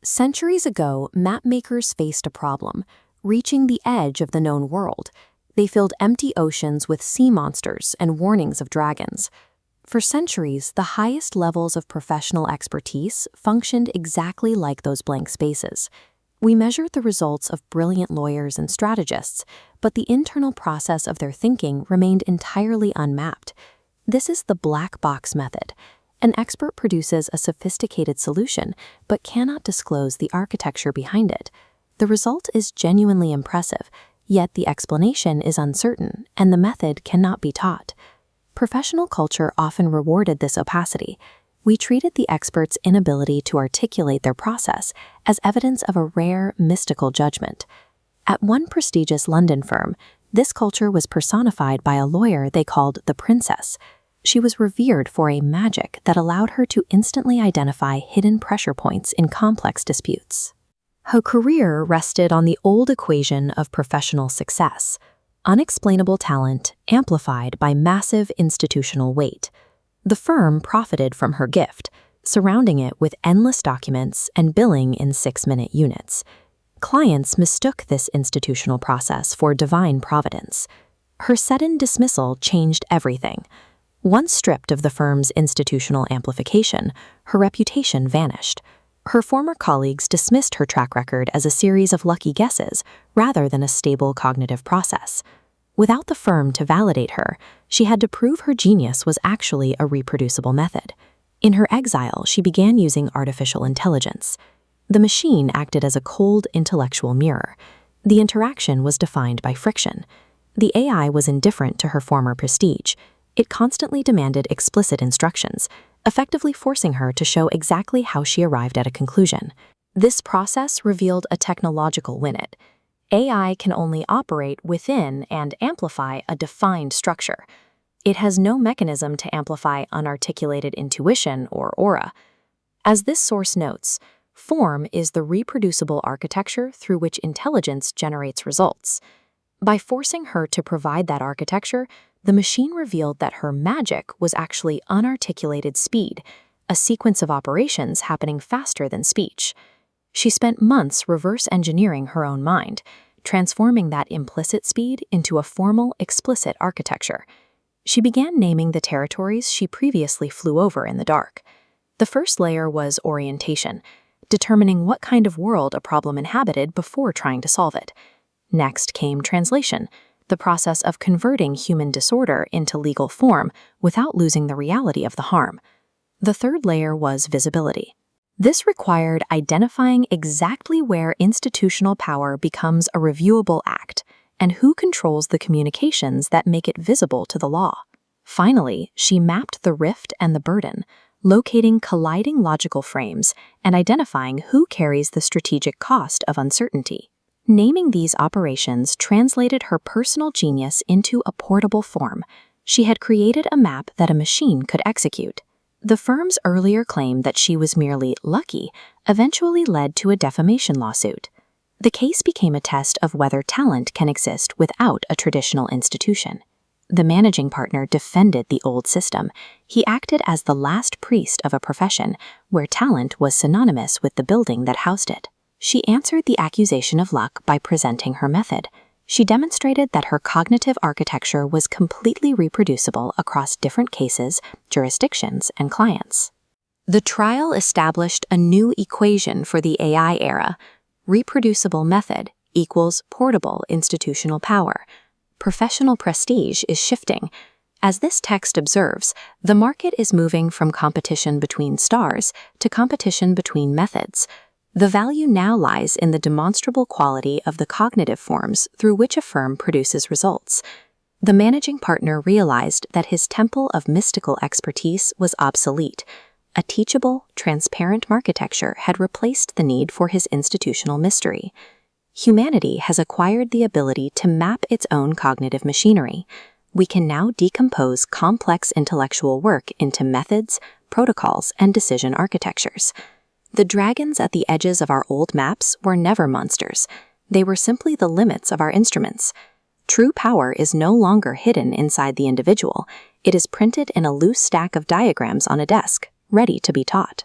Centuries ago, mapmakers faced a problem, reaching the edge of the known world. They filled empty oceans with sea monsters and warnings of dragons. For centuries, the highest levels of professional expertise functioned exactly like those blank spaces. We measured the results of brilliant lawyers and strategists, but the internal process of their thinking remained entirely unmapped. This is the black box method. An expert produces a sophisticated solution, but cannot disclose the architecture behind it. The result is genuinely impressive, yet the explanation is uncertain, and the method cannot be taught. Professional culture often rewarded this opacity. We treated the expert's inability to articulate their process as evidence of a rare, mystical judgment. At one prestigious London firm, this culture was personified by a lawyer they called the Princess. She was revered for a magic that allowed her to instantly identify hidden pressure points in complex disputes. Her career rested on the old equation of professional success: unexplainable talent amplified by massive institutional weight. The firm profited from her gift, surrounding it with endless documents and billing in 6-minute units. Clients mistook this institutional process for divine providence. Her sudden dismissal changed everything. Once stripped of the firm's institutional amplification, her reputation vanished. Her former colleagues dismissed her track record as a series of lucky guesses rather than a stable cognitive process. Without the firm to validate her, she had to prove her genius was actually a reproducible method. In her exile, she began using artificial intelligence. The machine acted as a cold intellectual mirror. The interaction was defined by friction. The AI was indifferent to her former prestige. It constantly demanded explicit instructions, effectively forcing her to show exactly how she arrived at a conclusion. This process revealed a technological limit. AI can only operate within and amplify a defined structure. It has no mechanism to amplify unarticulated intuition or aura. As this source notes, form is the reproducible architecture through which intelligence generates results. By forcing her to provide that architecture, the machine revealed that her magic was actually unarticulated speed, a sequence of operations happening faster than speech. She spent months reverse engineering her own mind, transforming that implicit speed into a formal, explicit architecture. She began naming the territories she previously flew over in the dark. The first layer was orientation, determining what kind of world a problem inhabited before trying to solve it. Next came translation, the process of converting human disorder into legal form without losing the reality of the harm. The third layer was visibility. This required identifying exactly where institutional power becomes a reviewable act and who controls the communications that make it visible to the law. Finally, she mapped the rift and the burden, locating colliding logical frames and identifying who carries the strategic cost of uncertainty. Naming these operations translated her personal genius into a portable form. She had created a map that a machine could execute. The firm's earlier claim that she was merely lucky eventually led to a defamation lawsuit. The case became a test of whether talent can exist without a traditional institution. The managing partner defended the old system. He acted as the last priest of a profession where talent was synonymous with the building that housed it. She answered the accusation of luck by presenting her method. She demonstrated that her cognitive architecture was completely reproducible across different cases, jurisdictions, and clients. The trial established a new equation for the AI era: reproducible method equals portable institutional power. Professional prestige is shifting. As this text observes, the market is moving from competition between stars to competition between methods. The value now lies in the demonstrable quality of the cognitive forms through which a firm produces results. The managing partner realized that his temple of mystical expertise was obsolete. A teachable, transparent architecture had replaced the need for his institutional mystery. Humanity has acquired the ability to map its own cognitive machinery. We can now decompose complex intellectual work into methods, protocols, and decision architectures. The dragons at the edges of our old maps were never monsters. They were simply the limits of our instruments. True power is no longer hidden inside the individual. It is printed in a loose stack of diagrams on a desk, ready to be taught.